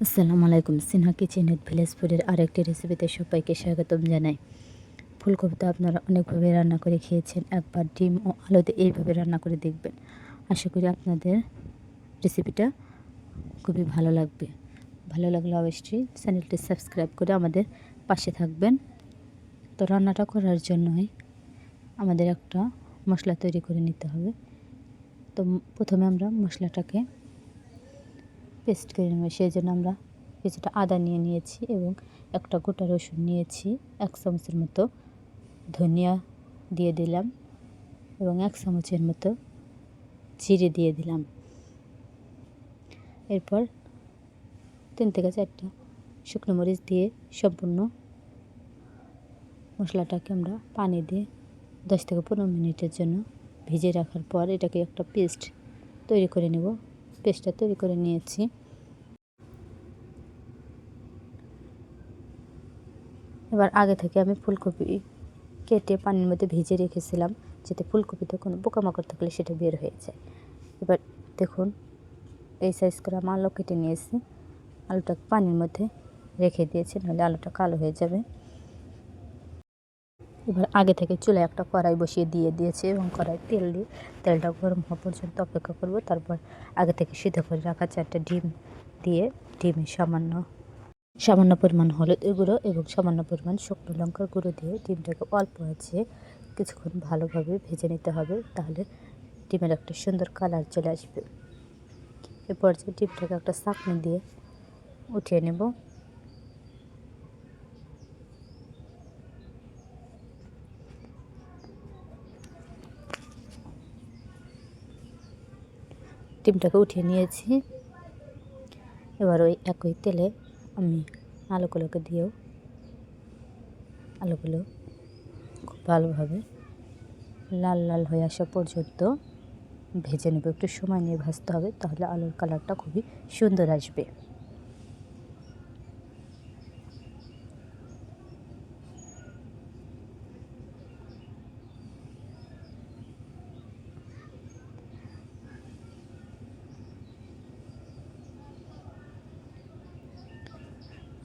আসসালামু আলাইকুম। Sinha kitchen with village ফুডের আরেকটি রেসিপিতে সবাইকে স্বাগতম জানাই। ফুলকপি তো আপনারা অনেকভাবে রান্না করে খেয়েছেন, একবার ডিম ও আলুতে এইভাবে রান্না করে দেখবেন। আশা করি আপনাদের রেসিপিটা খুবই ভালো লাগবে। ভালো লাগলে অবশ্যই চ্যানেলটি সাবস্ক্রাইব করে আমাদের পাশে থাকবেন। তো রান্নাটা করার জন্যই আমাদের একটা মশলা তৈরি করে নিতে হবে। তো প্রথমে আমরা মশলাটাকে পেস্ট করে নেব। সেই জন্য আমরা কিছুটা আদা নিয়েছি এবং একটা গোটা রসুন নিয়েছি, 1 চামচের মতো ধনিয়া দিয়ে দিলাম এবং 1 চামচের মতো জিরে দিয়ে দিলাম। এরপর 3 থেকে 4টা শুকনো মরিচ দিয়ে সম্পূর্ণ মশলাটাকে আমরা পানি দিয়ে 10 থেকে 15 মিনিটের জন্য ভিজিয়ে রাখার পর এটাকে একটা পেস্ট তৈরি করে নেব। পেস্টটা তৈরি করে নিয়েছি। এবার আগে থেকে আমি ফুলকপি কেটে পানির মধ্যে ভিজিয়ে রেখেছিলাম, যাতে ফুলকপিতে কোনো পোকামাকড় থাকলে সেটা বের হয়ে যায়। এবার দেখুন, এই সাইজ করে আমি আলু কেটে নিয়েছি। আলুটা পানির মধ্যে রেখে দিয়েছি, নাহলে আলুটা কালো হয়ে যাবে। এবার আগে থেকে চুলায় একটা কড়াই বসিয়ে দিয়েছি এবং কড়াই তেল দিয়ে তেলটা গরম হওয়া পর্যন্ত অপেক্ষা করব। তারপর আগে থেকে সিদ্ধ করে রাখা 4টা ডিম দিয়ে ডিমে সামান্য পরিমাণ হলুদের গুঁড়ো এবং সামান্য পরিমাণ শুকনো লঙ্কার গুঁড়ো দিয়ে ডিমটাকে অল্প আছে কিছুক্ষণ ভালোভাবে ভেজে নিতে হবে, তাহলে ডিমের একটা সুন্দর কালার চলে আসবে। এরপর যে ডিমটাকে একটা ছাঁকনি দিয়ে উঠিয়ে নেব। ডিমটাকে উঠিয়ে নিয়েছি। এবার ওই একই তেলে আমি আলুগুলো খুব ভালোভাবে লাল লাল হয়ে আসা পর্যন্ত ভেজে নেব। একটু সময় নিয়ে ভাজতে হবে, তাহলে আলুর কালারটা খুবই সুন্দর আসবে।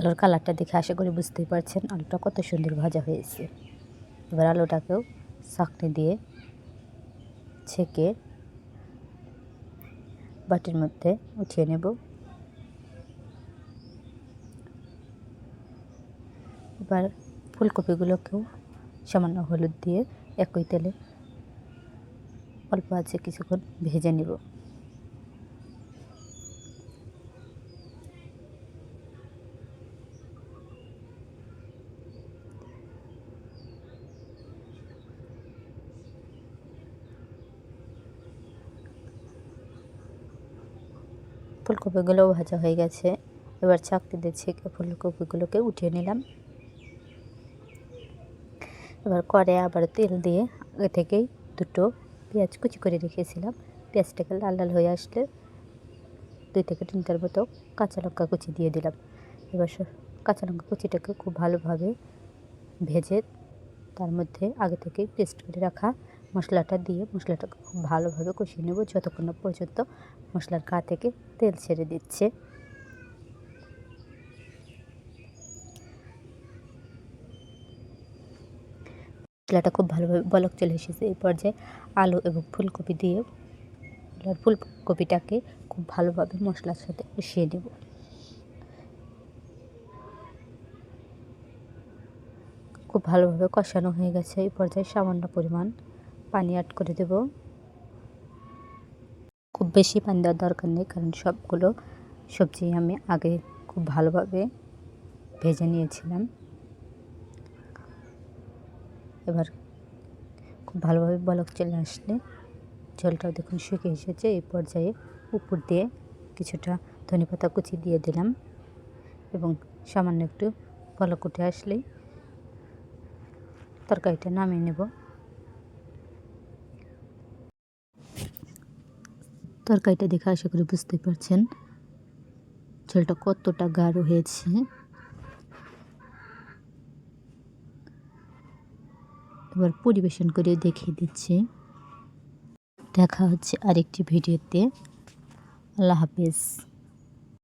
আলুর কালারটা দেখে আশা করি বুঝতেই পারছেন আলুটা কত সুন্দর ভাজা হয়েছে। এবার আলুটাকেও ছাঁকনি দিয়ে ছেঁকে বাটির মধ্যে উঠিয়ে নেব। এবার ফুলকপিগুলোকেও সামান্য হলুদ দিয়ে একই তেলে অল্প আছে কিছুক্ষণ ভেজে নেব। ফুলকপিগুলোও ভাজা হয়ে গেছে। এবার চাকতি দিয়ে ছেঁকে ফুলকপিগুলোকে উঠিয়ে নিলাম। এবার কড়াইয়ে আবার তেল দিয়ে আগে থেকেই 2টো পেঁয়াজ কুচি করে রেখেছিলাম। পেঁয়াজটাকে লাল লাল হয়ে আসলে 2 থেকে 3টার মতো কাঁচা লঙ্কা কুচি দিয়ে দিলাম। এবার কাঁচা লঙ্কা কুচিটাকে খুব ভালোভাবে ভেজে তার মধ্যে আগে থেকে পেস্ট করে রাখা মশলাটা দিয়ে মশলাটাকে খুব ভালোভাবে কষিয়ে নেব, যতক্ষণ না পর্যন্ত মশলার গা থেকে তেল ছেড়ে দিচ্ছে। মশলাটা খুব ভালোভাবে বলক চলে এসেছে। এই পর্যায়ে আলু এবং ফুলকপি দিয়ে ফুলকপিটাকে খুব ভালোভাবে মশলার সাথে কষিয়ে নেব। খুব ভালোভাবে কষানো হয়ে গেছে। এই পর্যায়ে সামান্য পরিমাণ পানি অ্যাড করে দেব। খুব বেশি পানি দেওয়ার দরকার নেই, কারণ সবগুলো সবজি আমি আগে খুব ভালোভাবে ভেজে নিয়েছিলাম। এবার খুব ভালোভাবে বলক চলে আসলে ঝোলটাও দেখুন শুকিয়ে এসেছে। এই পর্যায়ে উপর দিয়ে কিছুটা ধনেপাতা কুচি দিয়ে দিলাম এবং সামান্য একটু বলক উঠে আসলেই তরকারিটা নামিয়ে নেব। তরকারিটা দেখে আশা করি বুঝতে পারছেন ঝোলটা কতটা গাঢ় হয়েছে। এবার পরিবেশন করে দেখিয়ে দিচ্ছি। দেখা হচ্ছে আরেকটি ভিডিওতে। আল্লাহ হাফেজ।